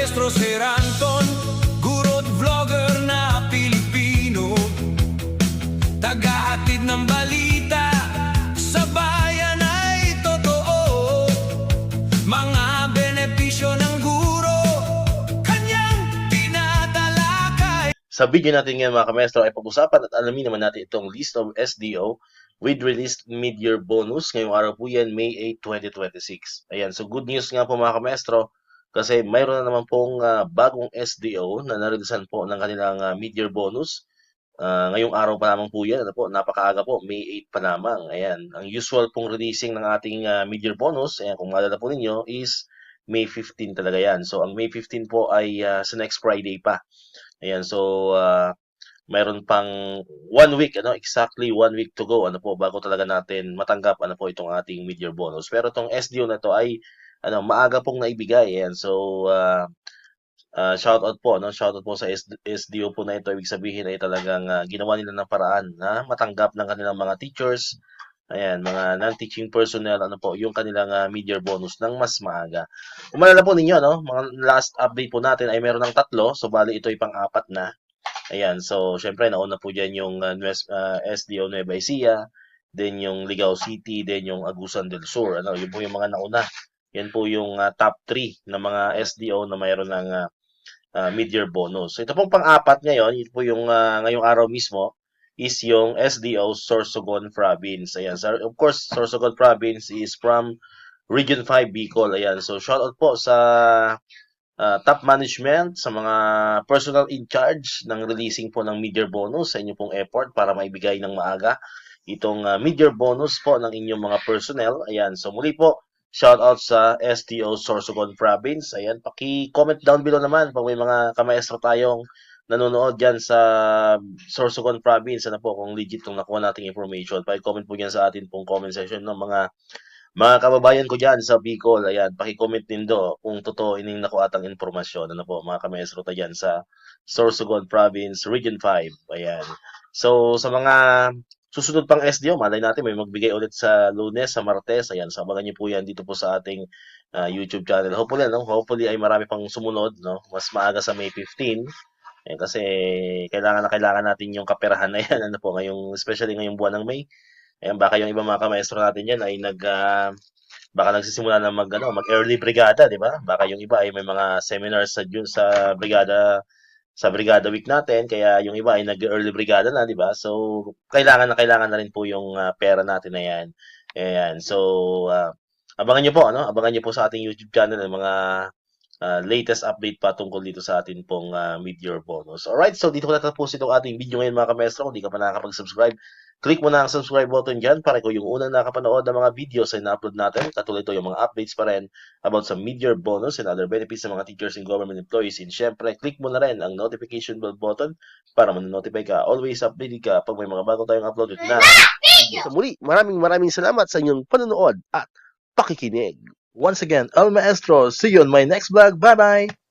Maestro Sir Anton, guro't vlogger na Pilipino, tagahatid ng balita sa bayan ay totoo. Mga benepisyo ng guro, kanyang tinatalakay. Sa video natin ngayon mga kamestro ay pag-usapan at alamin naman natin itong list of SDO with released mid-year bonus. Ngayong araw po yan, May 8, 2026. Ayan, so good news nga po mga kamestro kasi mayroon na naman pong bagong SDO na narilisan po ng kanilang mid-year bonus. Ngayong araw pa lamang po yan, ano po, napakaaga po, May 8 pa lamang. Ayan, ang usual pong releasing ng ating mid-year bonus, ayan, kung maalala po ninyo, is May 15 talaga yan. So ang May 15 po ay sa next Friday pa. Ayan, so mayroon pang 1 week, exactly 1 week to go, bago talaga natin matanggap, itong ating mid-year bonus. Pero itong SDO na to ay, maaga pong naibigay. Ayan, so, shoutout po, shoutout po sa SDO po na ito. Ibig sabihin ay talagang ginawa nila ng paraan na matanggap ng kanilang mga teachers, ayan, mga non-teaching personnel, yung kanilang mid-year bonus ng mas maaga. Kung malala po ninyo, mga last update po natin ay meron ng 3, so bali ito ay pang-4 na. Ayan, so syempre nauna po dyan yung SDO Nueva Ecija, then yung Ligao City, then yung Agusan del Sur. Yun po yung mga nauna. Yan po yung top 3 na mga SDO na mayroon ng mid-year bonus. So ito pong pang-4 ngayon, ito po yung ngayong araw mismo, is yung SDO Sorsogon Province. Ayan, so of course, Sorsogon Province is from Region 5 Bicol. Ayan, so shoutout po sa top management, sa mga personal in charge ng releasing po ng mid-year bonus, sa inyo pong effort para maibigay ng maaga itong mid-year bonus po ng inyong mga personnel. Ayan, so muli po, shout out sa SDO Sorsogon Province. Ayan, paki-comment down below naman pag may mga kamaestro tayong nanonood dyan sa Sorsogon Province, kung legit itong nakuha nating information. Paki-comment po dyan sa atin pong comment section ng mga kababayan ko dyan sa Bicol. Ayan, paki-comment din do kung totoo ining nakuha atang informasyon. Mga kamaestro tayo dyan sa Sorsogon Province, Region 5. Ayan. So, sa mga susunod pang SDO, malay natin may magbigay ulit sa Lunes, sa Martes. Ayan, so abangan niyo po yan dito po sa ating YouTube channel. Hopefully ay marami pang sumunod, mas maaga sa May 15. Ayan, kasi kailangan na kailangan natin yung kaperahan na yan, especially ngayong buwan ng May. Ayan, baka yung ibang mga kamaestro natin yan ay baka nagsisimula na mag-early brigada, di ba? Baka yung iba ay may mga seminars sa brigada week natin, kaya yung iba ay nag-early brigada na, di ba? So, kailangan na rin po yung pera natin na yan. Ayan, so, abangan nyo po, Abangan nyo po sa ating YouTube channel ang mga latest update pa tungkol dito sa atin pong mid-year bonus. Alright, so dito ko natapos itong ating video ngayon mga kamestro. Kung di ka pa nakakapag-subscribe, click mo na ang subscribe button dyan para ko yung unang nakapanood ng mga videos na na-upload natin. Katulad ito yung mga updates pa rin about sa mid-year bonus and other benefits ng mga teachers and government employees. And syempre, click mo na rin ang notification bell button para man-notify ka. Always updated ka pag may mga bago tayong uploaded na. So muli, maraming salamat sa inyong panonood at pakikinig. Once again, El Maestro. See you on my next vlog. Bye-bye!